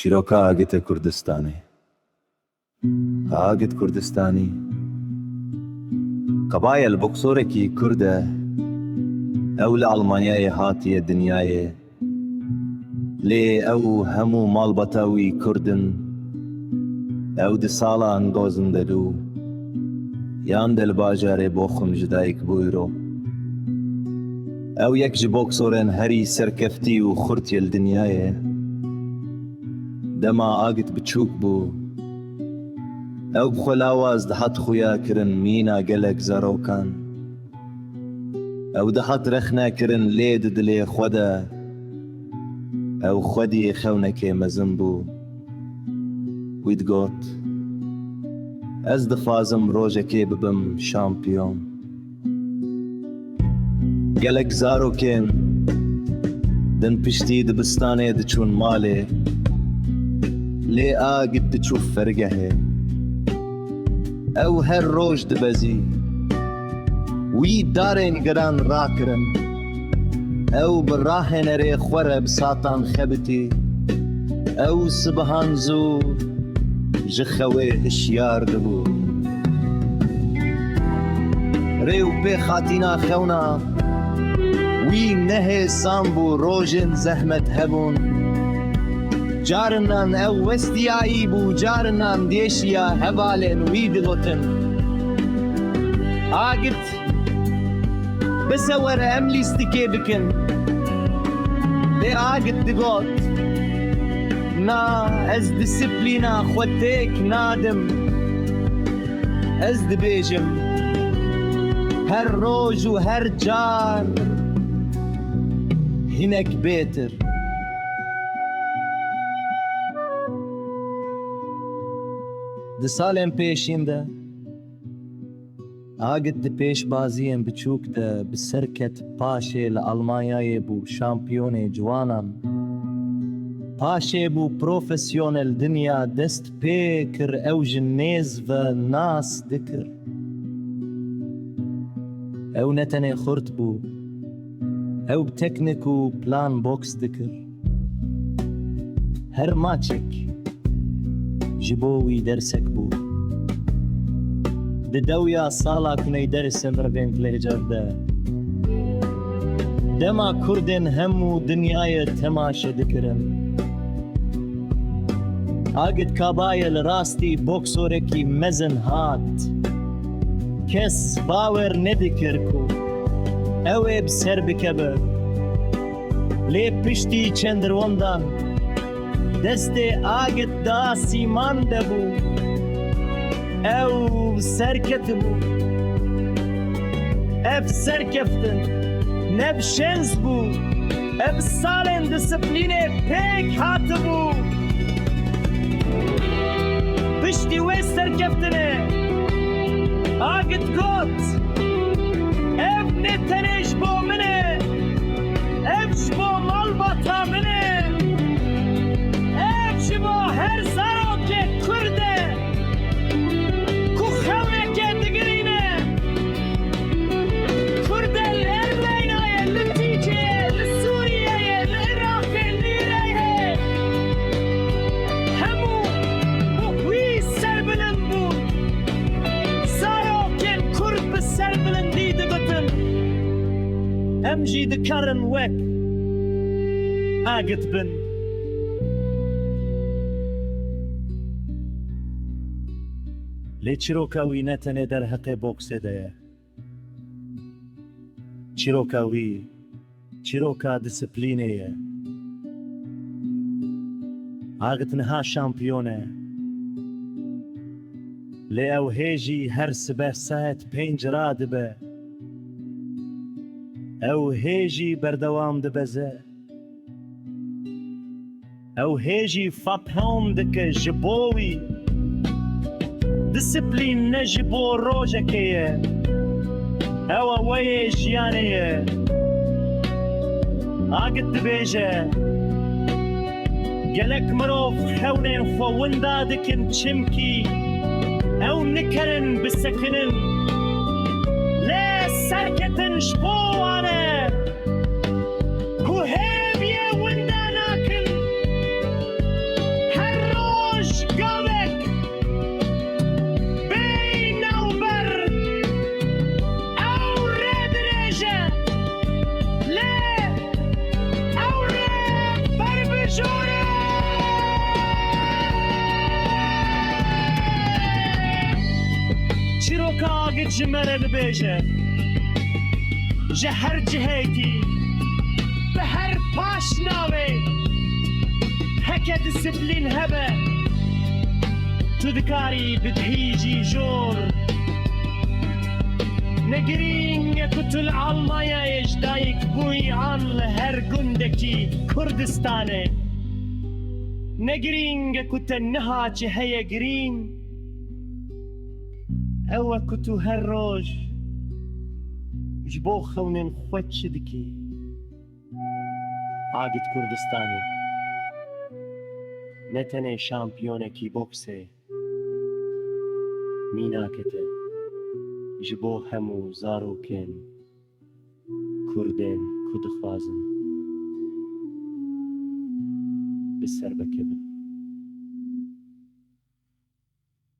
چیرۆکە ئاگتە کوردستانی ئاگت کوردستانی قەبایل بۆکسۆرێکی کوردە ئەو لە ئەڵمانیایە هاتیە دنیایە لێ ئەو هەموو ماڵبەتەوی کوردن ئەو دە ساڵان دۆزن دەدوو یان دەل باژارێ بۆ خم ژدایک بوویرۆ ئەو یەک ji بۆکسۆرên herî serkeftî û xurtiyê li dinyayê dema agit biçûk bû ew bi xwe lawaz dihat xuya kirin mîna gelek zarokan ew dihat rexne kirin lê di dilê xwe de ew xwedî xewnekê mezin bû wî digot ez dixwazim rojekê bibim şampiyon gelek zarokên din piştî dibistanê diçûn malê lê agit diçû fergehê ew her roj dibezî wî darên giran rakirin ew bi rahênerê xwe re bi satan xebitî ew sibihan zû ji xewê hişyar dibû rê û pê xatîna xewna wî nehêsan bû rojên zehmet hebûn carinan ew westiyayî bû carinan dêşiya hevalên wî digotin agit bise were em lîstikê bikin lê agit digot na ez disiplîna xwe têk nadim ez dibêjim her roj û her car hinek bêtir di salên pêşîn de agit di pêşbaziyên biçûk de bi serket paşê li Almanyayê bû şampiyonê ciwanan paşê bû profesyonel dinya dest pê kir ew ji nêz ve nas dikir ew ne tenê xurt bû ew bi teknik û plan boks dikir her maçek ji bo wî dersek bû di dewya sala kuney dersê mirivên dilêcer de dema Kurdên hemû dinyayê temaşe dikirin agit kabayê li rastî boksorekî mezin hat kes bawer nedikir ku ew ê bi ser bikeve lê piştî çendirwandan destê agit da sîman debû ew serketibû ev serkeftin nev şenz bû ev salên disiplînê pêk hatibû piştî wê serkeftinê agit got ev ne tenê ji bo min e ev ji bo malbata min e ev ji bo her zarokê Kurd e ku xewnekê digirîne Kurd e li Ermenayê li Tirkiyeyê li Sûriyeyê li Iraqê li Îreyê hemû wî serbilind bû zarokên Kurd bi serbilindî digotin em jî dikarin wek agit bin lê çîroka wî ne tenê derheqê boksê de ye çîroka wî çîroka disiplînê ye agit niha şampiyon e lê ew hêjî her sibeh saet pênc radibe ew hêjî berdewam dibeze ew hêjî faphem dike ji bo wî disiplîn ne ji bo rojekê ye ew wê jiyanê ye agit dibêje gelek mirov xewnên xwe winda dikin çimkî ew nikerin bisekinin lê serketin ji bo wan e ku hêviyê winda nakin كاغد جمرة ببيجة جهر جهيتي بهر باش ناوي هكا ديسبلين هبه تذكاري بدهيجي جور نگرین کتل علمایا اجدایک بوی عن هر گندکی کردستانه نگرین کتل نها چه هی گرین او کتو هر روز جبو خونن خود شدکی عاقد کردستانه نتنه شامپیونه کی بوکسه میناکته جبو همو زاروکن کردن کدخوازن بسر بکبن